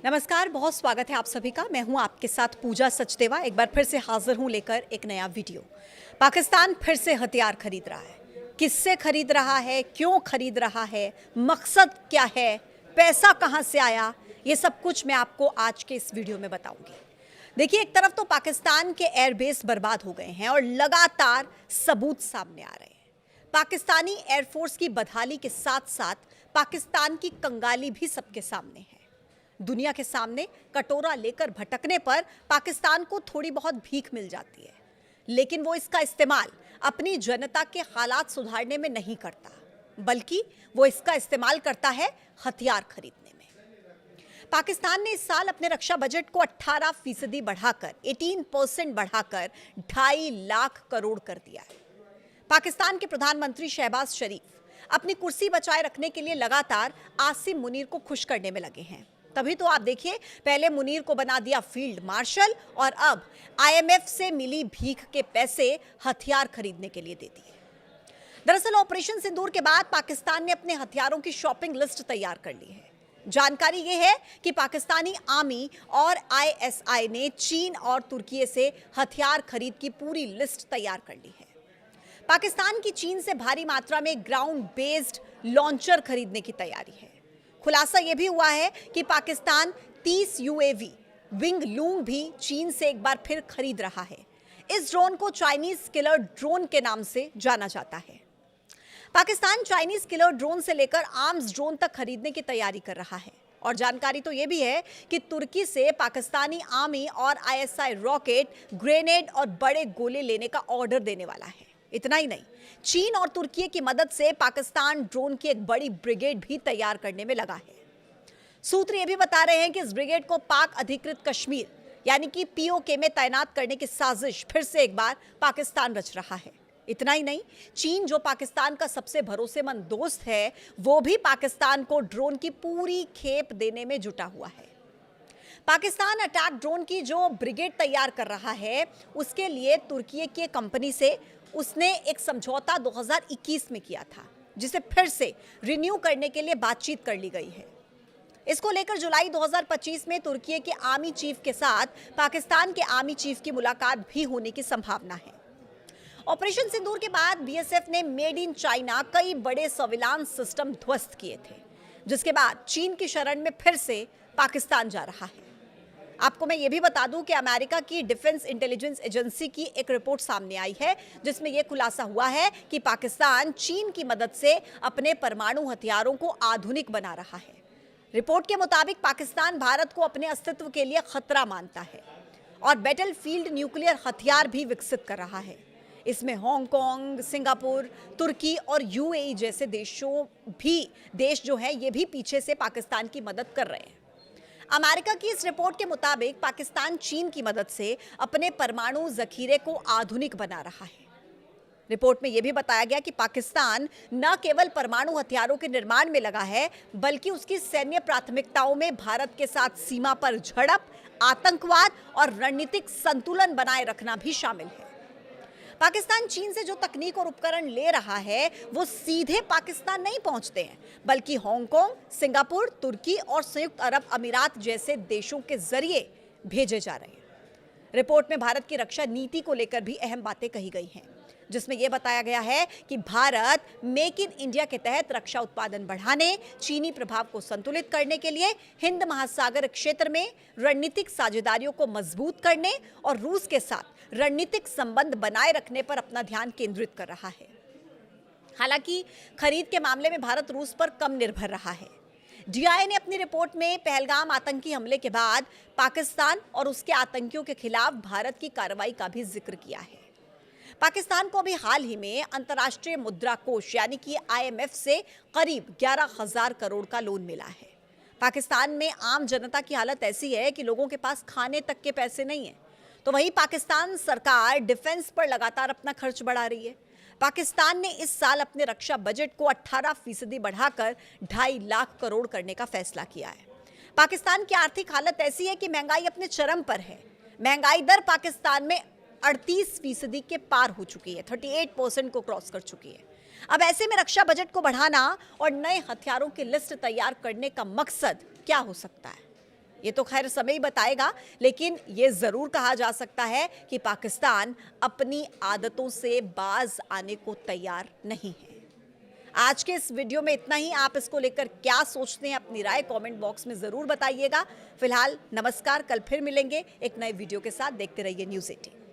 नमस्कार, बहुत स्वागत है आप सभी का। मैं हूं आपके साथ पूजा सचदेवा। एक बार फिर से हाजिर हूं लेकर एक नया वीडियो। पाकिस्तान फिर से हथियार खरीद रहा है। किससे खरीद रहा है, क्यों खरीद रहा है, मकसद क्या है, पैसा कहां से आया, ये सब कुछ मैं आपको आज के इस वीडियो में बताऊंगी। देखिए, एक तरफ तो पाकिस्तान के एयरबेस बर्बाद हो गए हैं और लगातार सबूत सामने आ रहे हैं। पाकिस्तानी एयरफोर्स की बदहाली के साथ साथ पाकिस्तान की कंगाली भी सबके सामने है। दुनिया के सामने कटोरा लेकर भटकने पर पाकिस्तान को थोड़ी बहुत भीख मिल जाती है, लेकिन वो इसका इस्तेमाल अपनी जनता के हालात सुधारने में नहीं करता, बल्कि वो इसका इस्तेमाल करता है हथियार खरीदने में। पाकिस्तान ने इस साल अपने रक्षा बजट को 18% बढ़ाकर 18% बढ़ाकर 2.5 लाख करोड़ कर दिया है। पाकिस्तान के प्रधानमंत्री शहबाज शरीफ अपनी कुर्सी बचाए रखने के लिए लगातार आसिम मुनीर को खुश करने में लगे हैं। तभी तो आप देखिए, पहले मुनीर को बना दिया फील्ड मार्शल और अब आईएमएफ से मिली भीख के पैसे हथियार खरीदने के लिए दे दिए। दरअसल ऑपरेशन सिंदूर के बाद पाकिस्तान ने अपने हथियारों की शॉपिंग लिस्ट तैयार कर ली है। जानकारी यह है कि पाकिस्तानी आर्मी और आईएसआई ने चीन और तुर्की से हथियार खरीद की पूरी लिस्ट तैयार कर ली है। पाकिस्तान की चीन से भारी मात्रा में ग्राउंड बेस्ड लॉन्चर खरीदने की तैयारी है। खुलासा यह भी हुआ है कि पाकिस्तान 30 यूएवी विंग लूंग भी चीन से एक बार फिर खरीद रहा है। इस ड्रोन को चाइनीज किलर ड्रोन के नाम से जाना जाता है। पाकिस्तान चाइनीज किलर ड्रोन से लेकर आर्म्स ड्रोन तक खरीदने की तैयारी कर रहा है। और जानकारी तो यह भी है कि तुर्की से पाकिस्तानी आर्मी और आईएसआई रॉकेट, ग्रेनेड और बड़े गोले लेने का ऑर्डर देने वाला है। इतना ही नहीं, चीन और तुर्की की मदद से पाकिस्तान ड्रोन की एक बड़ी ब्रिगेड भी तैयार करने में लगा है। सूत्र यह भी बता रहे हैं कि इस ब्रिगेड को पाक अधिकृत कश्मीर यानी कि पीओके में तैनात करने की साजिश फिर से एक बार पाकिस्तान रच रहा है। इतना ही नहीं, चीन जो पाकिस्तान का सबसे भरोसेमंद दोस्त है, वो भी पाकिस्तान को ड्रोन की पूरी खेप देने में जुटा हुआ है। पाकिस्तान अटैक ड्रोन की जो ब्रिगेड तैयार कर रहा है, उसके लिए तुर्की की कंपनी से उसने एक समझौता 2021 में किया था, जिसे फिर से रिन्यू करने के लिए बातचीत कर ली गई है। इसको लेकर जुलाई 2025 में तुर्की के आर्मी चीफ के साथ पाकिस्तान के आर्मी चीफ की मुलाकात भी होने की संभावना है। ऑपरेशन सिंदूर के बाद बीएसएफ ने मेड इन चाइना कई बड़े सर्विलांस सिस्टम ध्वस्त किए थे, जिसके बाद चीन की शरण में फिर से पाकिस्तान जा रहा है। आपको मैं ये भी बता दूं कि अमेरिका की डिफेंस इंटेलिजेंस एजेंसी की एक रिपोर्ट सामने आई है, जिसमें यह खुलासा हुआ है कि पाकिस्तान चीन की मदद से अपने परमाणु हथियारों को आधुनिक बना रहा है। रिपोर्ट के मुताबिक पाकिस्तान भारत को अपने अस्तित्व के लिए खतरा मानता है और बैटलफील्ड न्यूक्लियर हथियार भी विकसित कर रहा है। इसमें हांगकांग, सिंगापुर, तुर्की और यूएई जैसे देश जो है, ये भी पीछे से पाकिस्तान की मदद कर रहे हैं। अमेरिका की इस रिपोर्ट के मुताबिक पाकिस्तान चीन की मदद से अपने परमाणु जखीरे को आधुनिक बना रहा है। रिपोर्ट में यह भी बताया गया कि पाकिस्तान न केवल परमाणु हथियारों के निर्माण में लगा है, बल्कि उसकी सैन्य प्राथमिकताओं में भारत के साथ सीमा पर झड़प, आतंकवाद और रणनीतिक संतुलन बनाए रखना भी शामिल है। पाकिस्तान चीन से जो तकनीक और उपकरण ले रहा है, वो सीधे पाकिस्तान नहीं पहुंचते हैं, बल्कि हांगकांग, सिंगापुर, तुर्की और संयुक्त अरब अमीरात जैसे देशों के जरिए भेजे जा रहे हैं। रिपोर्ट में भारत की रक्षा नीति को लेकर भी अहम बातें कही गई हैं, जिसमें यह बताया गया है कि भारत मेक इन इंडिया के तहत रक्षा उत्पादन बढ़ाने, चीनी प्रभाव को संतुलित करने के लिए हिंद महासागर क्षेत्र में रणनीतिक साझेदारियों को मजबूत करने और रूस के साथ रणनीतिक संबंध बनाए रखने पर अपना ध्यान केंद्रित कर रहा है। हालांकि खरीद के मामले में भारत रूस पर कम निर्भर रहा है। डीआई ने अपनी रिपोर्ट में पहलगाम आतंकी हमले के बाद पाकिस्तान और उसके आतंकियों के खिलाफ भारत की कार्रवाई का भी जिक्र किया है। पाकिस्तान को अभी हाल ही में अंतर्राष्ट्रीय मुद्रा कोष यानी कि आईएमएफ से करीब 11,000 करोड़ का लोन मिला है। पाकिस्तान में आम जनता की हालत ऐसी है कि लोगों के पास खाने तक के पैसे नहीं है, तो वहीं पाकिस्तान सरकार डिफेंस पर लगातार अपना खर्च बढ़ा रही है। पाकिस्तान ने इस साल अपने रक्षा बजट को 18% बढ़ाकर 2.5 लाख करोड़ करने का फैसला किया है। पाकिस्तान की आर्थिक हालत ऐसी है कि महंगाई अपने चरम पर है। महंगाई दर पाकिस्तान में 38% के पार हो चुकी है, 38% को क्रॉस कर चुकी है। अब ऐसे में रक्षा बजट को बढ़ाना और नए हथियारों की लिस्ट तैयार करने का मकसद क्या हो सकता है? ये तो खैर समय ही बताएगा, लेकिन ये ज़रूर कहा जा सकता है कि पाकिस्तान अपनी आदतों से बाज आने को तैयार नहीं है। आज के इस वीडियो में इतना ही। आप इसको लेकर क्या सोचते हैं, अपनी राय कमेंट बॉक्स में ज़रूर बताइएगा। फिलहाल नमस्कार, कल फिर मिलेंगे एक नए वीडियो के साथ। देखते रहिए न्यूज़ 18।